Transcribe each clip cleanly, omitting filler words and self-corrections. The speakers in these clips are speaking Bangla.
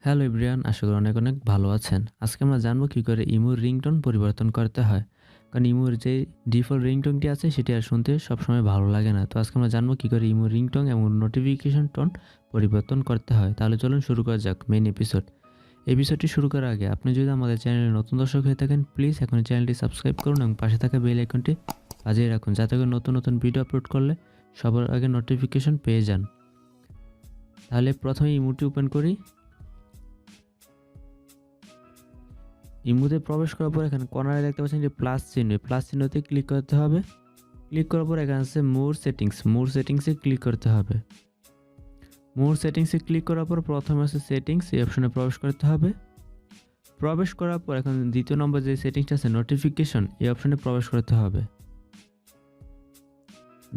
হ্যালো এভরিওয়ান, আশা করি অনেক অনেক ভালো আছেন। আজকে আমরা জানবো কী করে ইমোর রিংটোন পরিবর্তন করতে হয়। কারণ ইমোর যে ডিফল্ট রিংটোনটি আছে সেটি আর শুনতে সবসময় ভালো লাগে না। তো আজকে আমরা জানবো কী করে ইমোর রিংটোন এবং নোটিফিকেশন টোন পরিবর্তন করতে হয়। তাহলে চলুন শুরু করা যাক মেইন এপিসোড। এপিসোডটি শুরু করার আগে আপনি যদি আমাদের চ্যানেলে নতুন দর্শক হয়ে থাকেন, প্লিজ এখন চ্যানেলটি সাবস্ক্রাইব করুন এবং পাশে থাকা বেল আইকনটি বাজিয়ে রাখুন, যাতে করে নতুন নতুন ভিডিও আপলোড করলে সবার আগে নোটিফিকেশন পেয়ে যান। তাহলে প্রথমে ইমোটি ওপেন করি। ইমোতে প্রবেশ করার পর এখানে কর্নারে দেখতে পাচ্ছেন যে প্লাস চিহ্ন, প্লাস চিহ্নতে ক্লিক করতে হবে। ক্লিক করার পর এখানে আছে মোর সেটিংসে ক্লিক করতে হবে। মোর সেটিংসে ক্লিক করার পর প্রথমে আছে সেটিংস, এই অপশনে প্রবেশ করতে হবে। প্রবেশ করার পর এখন দ্বিতীয় নম্বর যে সেটিংসটা আছে নোটিফিকেশন, এই অপশনে প্রবেশ করতে হবে।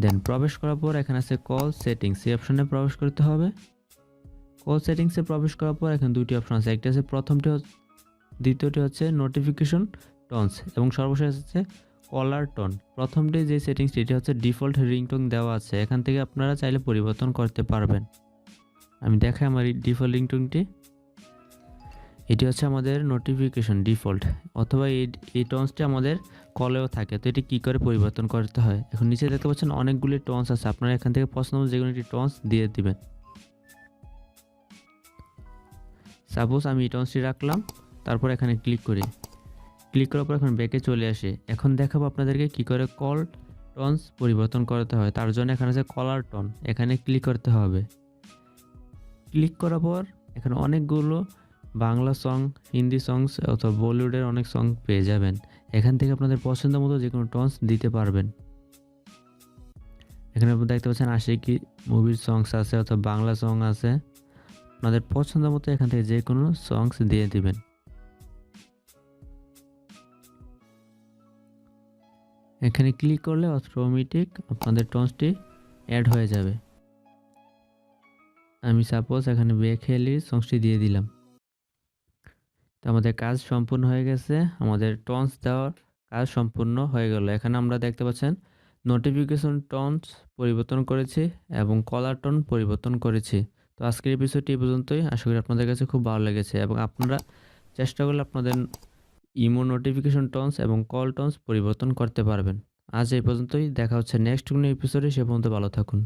দেন প্রবেশ করার পর এখানে আছে কল সেটিংস, এই অপশনে প্রবেশ করতে হবে। কল সেটিংসে প্রবেশ করার পর এখানে দুটি অপশন আছে, একটা আছে দ্বিতীয়টি হচ্ছে নোটিফিকেশন টোনস এবং সর্বশেষ আছে কলার টোন। প্রথমটি যে সেটিংসটি এটি হচ্ছে ডিফল্ট রিংটোন দেওয়া আছে, এখান থেকে আপনারা চাইলে পরিবর্তন করতে পারবেন। আমি দেখাই আমার ডিফল্ট রিংটোনটি। এটি হচ্ছে আমাদের নোটিফিকেশন ডিফল্ট, অথবা এই টোনসটি আমাদের কলেও থাকে। তো এটি কী করে পরিবর্তন করতে হয়, এখন নিচে দেখতে পাচ্ছেন অনেকগুলি টোনস আছে, আপনারা এখান থেকে পছন্দ মতো যেকোনো একটি টোনস দিয়ে দিবেন। সাপোজ আমি এই টোনসটি রাখলাম, তারপর এখানে ক্লিক করি। ক্লিক করার পর এখন ব্যাকে চলে আসে। এখন দেখাবো আপনাদেরকে কি করে কল টোনস পরিবর্তন করতে হয়। তার জন্য এখানে আছে কলার টোন, এখানে ক্লিক করতে হবে। ক্লিক করার পর এখানে অনেকগুলো বাংলা সং, হিন্দি সংস অথবা বলিউডের অনেক সং পেয়ে যাবেন। এখান থেকে আপনাদের পছন্দ মতো যে কোনো টোনস দিতে পারবেন। এখানে আপনি দেখতে পাচ্ছেন আশিকি মুভির সংস আছে অথবা বাংলা সং আছে, আপনাদের পছন্দ মতো এখান থেকে যে কোনো সংস দিয়ে দিবেন। এখানে ক্লিক করলে অটোমেটিক আপনাদের টোনসটি অ্যাড হয়ে যাবে। আমি সাপোজ এখানে বেখেলির সংসটি দিয়ে দিলাম। তো আমাদের কাজ সম্পূর্ণ হয়ে গেছে, আমাদের টোনস দেওয়ার কাজ সম্পূর্ণ হয়ে গেল। এখানে আমরা দেখতে পাচ্ছেন নোটিফিকেশন টোনস পরিবর্তন করেছি এবং কলার টোন পরিবর্তন করেছি। তো আজকের এপিসোডটি এই পর্যন্তই। আশা করি আপনাদের কাছে খুব ভালো লেগেছে এবং আপনারা চেষ্টা করলে আপনাদের ইমো নোটিফিকেশন টোনস এবং কল টোনস পরিবর্তন করতে পারবেন। আজ এই পর্যন্তই, দেখা হচ্ছে নেক্সট কোনো এপিসোডে। সে পর্যন্ত ভালো থাকুন।